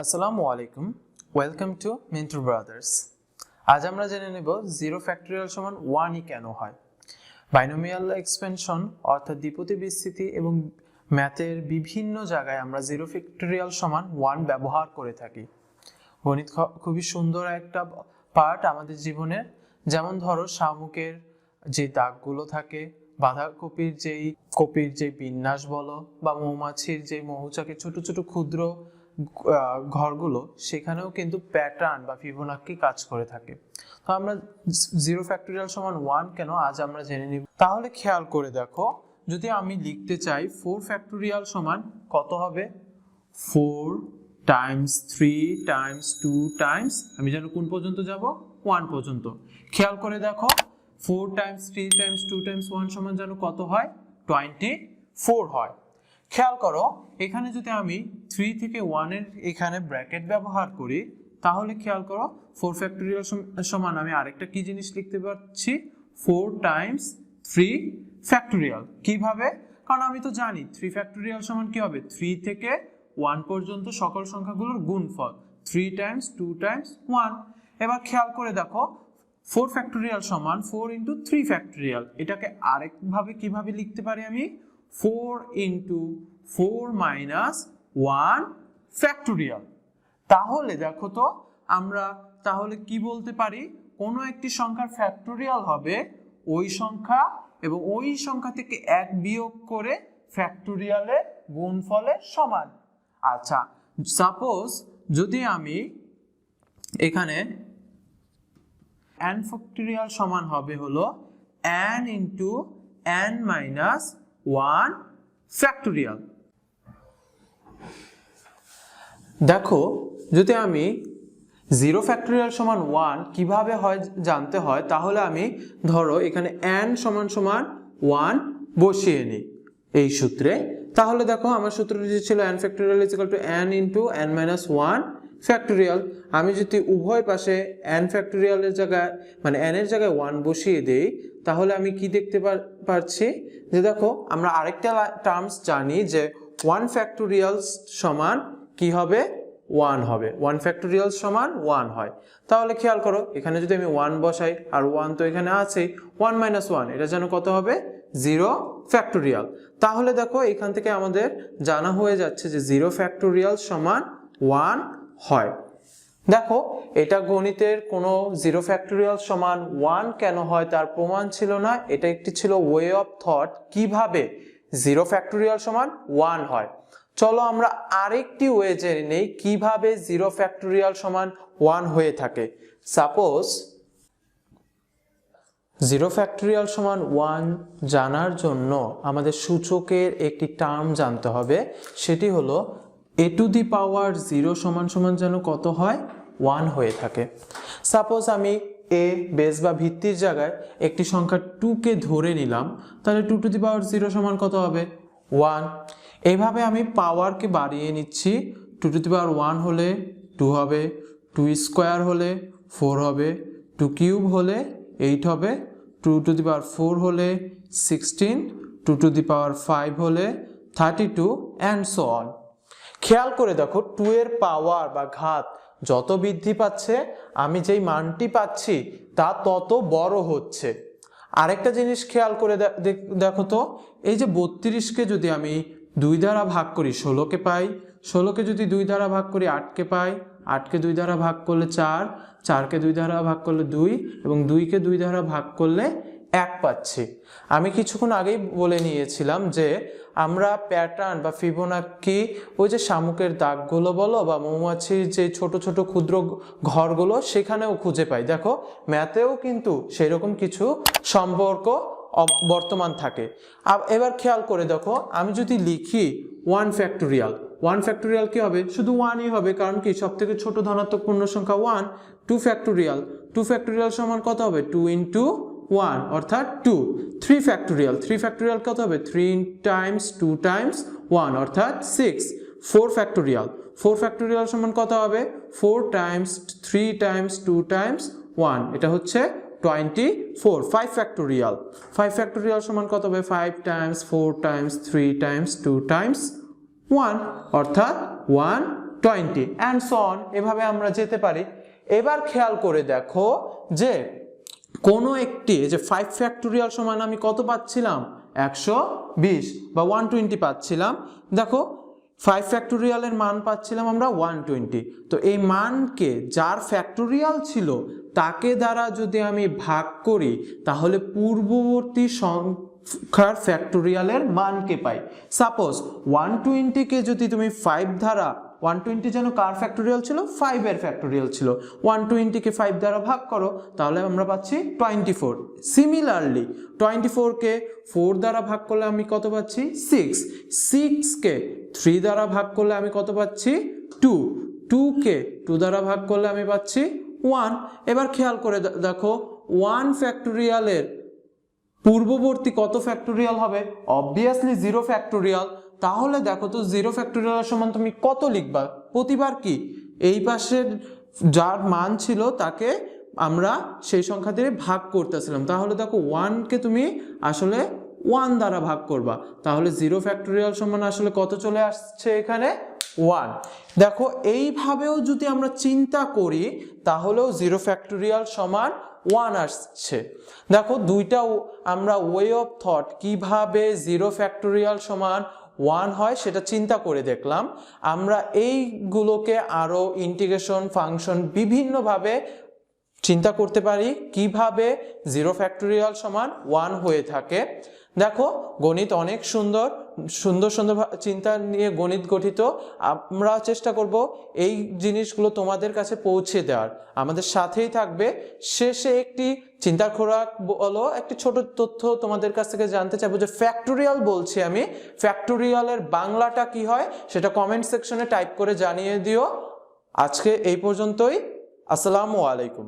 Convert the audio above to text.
আসসালামু আলাইকুম, welcome to Mentorbrothers। আজ আমরা জেনে নেব জিরো ফ্যাক্টোরিয়াল সমান 1ই কেন হয়। বাইনোমিয়াল এক্সপেনশন অর্থাৎ দ্বিপদী বিস্তৃতি এবং ম্যাথের বিভিন্ন জায়গায় আমরা জিরো ফ্যাক্টোরিয়াল সমান 1 ব্যবহার করে থাকি। গণিত খুবই সুন্দর একটা পার্ট আমাদের জীবনের। যেমন ধরো শামুকের যে দাগগুলো থাকে, বাঁধাকপির যে বিন্যাস বলো, বা মৌমাছির যে মৌচাকের ছোট ছোট ক্ষুদ্র ঘরগুলো, সেখানেও কিন্তু প্যাটার্ন বা ফিবোনাক্কি কাজ করে থাকে। তো আমরা জিরো ফ্যাক্টোরিয়াল সমান 1 কেন আজ আমরা জেনে নিব। তাহলে খেয়াল করে দেখো, যদি আমি লিখতে চাই 4 ফ্যাক্টোরিয়াল সমান কত হবে, 4 টাইমস 3 টাইমস 2 টাইমস, আমি যেন কোন পর্যন্ত যাব, 1 পর্যন্ত। খেয়াল করে দেখো 4 টাইমস 3 টাইমস 2 টাইমস 1 সমান যেন কত হয়, 24 হয়। খেয়াল করো, এখানে যদি আমি 3 থেকে 1 এর এখানে ব্র্যাকেট ব্যবহার করি, তাহলে খেয়াল করো 4 ফ্যাক্টোরিয়াল সমান আমি আরেকটা কি জিনিস লিখতে পারছি, 4 টাইমস 3 ফ্যাক্টোরিয়াল। কিভাবে? কারণ আমি তো জানি 3 ফ্যাক্টোরিয়াল সমান কি হবে, 3 থেকে 1 পর্যন্ত সকল সংখ্যাগুলোর গুণফল, 3 টাইমস 2 টাইমস 1। এবার খেয়াল করে দেখো 4 ফ্যাক্টোরিয়াল সমান 4 ইন্টু 3 ফ্যাক্টোরিয়াল। এটাকে আরেকভাবে কিভাবে লিখতে পারি আমি, 4 ইন্টু 4 মাইনাস 1 ফ্যাক্টোরিয়াল। তাহলে দেখো তো আমরা তাহলে কি বলতে পারি, কোনো একটি সংখ্যার ফ্যাক্টোরিয়াল হবে ওই সংখ্যা এবং ওই সংখ্যা থেকে 1 বিয়োগ করে ফ্যাক্টোরিয়ালের গুণফলের সমান। আচ্ছা, সাপোজ যদি আমি এখানে n ফ্যাক্টোরিয়াল সমান হবে হলো n into n minus 1 factorial. দেখো, যদি আমি জিরো ফ্যাক্টোরিয়াল সমান 1 কিভাবে হয় জানতে হয়, তাহলে আমি ধরো এখানে n সমান সমান 1 বসিয়ে নিই এই সূত্রে। তাহলে দেখো আমার সূত্রটি ছিল n factorial is equal to n into n minus 1 factorial. আমি যদি উভয় পাশে n ফ্যাক্টোরিয়ালের জায়গায় মানে n এর জায়গায় 1 বসিয়ে দেই, তাহলে আমি কি দেখতে পারছি যে দেখো আমরা আরেকটা টার্মস জানি যে 1 ফ্যাক্টোরিয়াল সমান কি হবে, 1 হবে। 1 ফ্যাক্টোরিয়াল সমান 1 হয়। তাহলে খেয়াল করো এখানে যদি আমি 1 বসাই, আর 1 তো এখানে আছেই, 1 মাইনাস 1 এটা যেন কত হবে, 0 ফ্যাক্টোরিয়াল। তাহলে দেখো এখান থেকে আমাদের জানা হয়ে যাচ্ছে যে 0 ফ্যাক্টোরিয়াল সমান 1 হয়। দেখো এটা গণিতের কোনো 0 ফ্যাক্টোরিয়াল সমান 1 কেন হয় তার প্রমাণ ছিল না, এটা একটি ছিল ওয়ে অফ থট কিভাবে 0 ফ্যাক্টোরিয়াল সমান 1 হয়। চলো আমরা আরেকটি ওয়ে জেনে নেই কিভাবে 0 ফ্যাক্টোরিয়াল সমান 1 হয়ে থাকে। সাপোজ 0 ফ্যাক্টোরিয়াল সমান 1 জানার জন্য আমাদের সূচকের একটি টার্ম জানতে হবে, সেটি হলো a টু দি পাওয়ার 0 সমান সমান যেন কত হয়, 1 হয়ে থাকে। সাপোজ আমি a বেস বা ভিত্তির জায়গায় একটি সংখ্যা 2 কে ধরে নিলাম, তাহলে 2 টু দি পাওয়ার 0 সমান কত হবে, 1। এইভাবে আমি পাওয়ারকে বাড়িয়ে নিচ্ছি, 2 টু দি পাওয়ার 1 হলে 2 হবে, 2 স্কোয়ার হলে 4 হবে, 2 কিউব হলে 8 হবে, 2 টু দি পাওয়ার 4 হলে 16, 2 টু দি পাওয়ার 5 হলে 32 অ্যান্ড সো অন। খেয়াল করে দেখো 2 এর পাওয়ার বা ঘাত যত বৃদ্ধি পাচ্ছে আমি যেই মানটি পাচ্ছি তা তত বড় হচ্ছে। আরেকটা জিনিস খেয়াল করে দেখো তো, এই যে 32কে যদি আমি 2 দ্বারা ভাগ করি 16কে পাই, 16কে যদি 2 দ্বারা ভাগ করি 8কে পাই, 8কে 2 দ্বারা ভাগ করলে 4, 4কে 2 দ্বারা ভাগ করলে 2 এবং 2কে 2 দ্বারা ভাগ করলে 1 পাচ্ছি। আমি কিছুক্ষণ আগেই বলে নিয়েছিলাম যে আমরা প্যাটার্ন বা ফিবোনাক্কি ওই যে শামুকের দাগগুলো বলো বা মৌমাছির যে ছোট ছোট ক্ষুদ্র ঘরগুলো সেখানেও খুঁজে পাই। দেখো ম্যাথেও কিন্তু সেরকম কিছু সম্পর্ক বর্তমান থাকে। এবার খেয়াল করে দেখো, আমি যদি লিখি 1 ফ্যাক্টোরিয়াল, 1 ফ্যাক্টোরিয়াল কি হবে, শুধু 1ই হবে, কারণ কি সব থেকে ছোট ধনাত্মক পূর্ণ সংখ্যা 1। 2 ফ্যাক্টোরিয়াল, 2 ফ্যাক্টোরিয়াল সমান কত হবে, 2 ইন্টু 1 অর্থাৎ 2। 3 ফ্যাক্টোরিয়াল, 3 ফ্যাক্টোরিয়াল কত হবে, 3 টাইমস 2 টাইমস 1 অর্থাৎ 6। 4 ফ্যাক্টোরিয়াল, 4 ফ্যাক্টোরিয়াল সমান কত হবে, 4 টাইমস 3 টাইমস 2 টাইমস 1, এটা হচ্ছে 24। 5 ফ্যাক্টোরিয়াল, 5 ফ্যাক্টোরিয়াল সমান কত হবে, 5 টাইমস 4 টাইমস 3 টাইমস 2 টাইমস 1 অর্থাৎ 1 20 অ্যান্ড সো অন, এভাবে আমরা যেতে পারি। এবার খেয়াল করে দেখো যে কোনো একটি, যে 5 ফ্যাক্টোরিয়াল সমান আমি কত পাচ্ছিলাম, 120 বা 120 পাচ্ছিলাম। দেখো 5 ফ্যাক্টোরিয়ালের মান পাচ্ছিলাম আমরা 120। তো এই মানকে যার ফ্যাক্টোরিয়াল ছিল তাকে দ্বারা যদি আমি ভাগ করি তাহলে পূর্ববর্তী সংখ্যার ফ্যাক্টোরিয়ালের মানকে পাই। সাপোজ 120কে যদি তুমি 5 দ্বারা, 120 যেন কার ফ্যাক্টোরিয়াল ছিল, 5 এর ফ্যাক্টোরিয়াল ছিল, 120কে 5 দ্বারা ভাগ করো তাহলে আমরা পাচ্ছি 24। সিমিলারলি 24কে 4 দ্বারা ভাগ করলে আমি কত পাচ্ছি, 6। 6কে 3 দ্বারা ভাগ করলে আমি কত পাচ্ছি, 2। 2কে 2 দ্বারা ভাগ করলে আমি পাচ্ছি 1। এবার খেয়াল করে দেখো 1 ফ্যাক্টোরিয়ালের পূর্ববর্তী কত ফ্যাক্টোরিয়াল হবে, অবভিয়াসলি 0 ফ্যাক্টোরিয়াল। তাহলে দেখো তো 0 ফ্যাক্টোরিয়াল সমান তুমি কত লিখবা, প্রতিবার কি এই পাশের যার মান ছিল তাকে আমরা সেই সংখ্যা দিয়ে ভাগ করতেছিলাম। তাহলে দেখো 1কে তুমি আসলে 1 দ্বারা ভাগ করবা, তাহলে 0 ফ্যাক্টোরিয়াল সমান আসলে কত চলে আসছে এখানে, 1। দেখো এইভাবেও যদি আমরা চিন্তা করি তাহলেও 0 ফ্যাক্টোরিয়াল সমান 1 আসছে। দেখো দুইটা আমরা ওয়ে অফ থট কিভাবে 0 ফ্যাক্টোরিয়াল সমান 1 হয় সেটা চিন্তা করে দেখলাম। আমরা এইগুলোকে আরো ইন্টিগ্রেশন ফাংশন বিভিন্নভাবে চিন্তা করতে পারি কিভাবে 0 ফ্যাক্টোরিয়াল সমান 1 হয়ে থাকে। দেখো গণিত অনেক সুন্দর সুন্দর সুন্দর চিন্তা নিয়ে গণিত গঠিত। আমরা চেষ্টা করব এই জিনিসগুলো তোমাদের কাছে পৌঁছে দেওয়ার, আমাদের সাথেই থাকবে। শেষে একটি চিন্তার খোরাক বলো, একটি ছোট তথ্য তোমাদের কাছ থেকে জানতে চাইবো যে ফ্যাক্টোরিয়াল বলছি আমি, ফ্যাক্টোরিয়ালের বাংলাটা কি হয় সেটা কমেন্ট সেকশনে টাইপ করে জানিয়ে দিও। আজকে এই পর্যন্তই। আসসালামু আলাইকুম।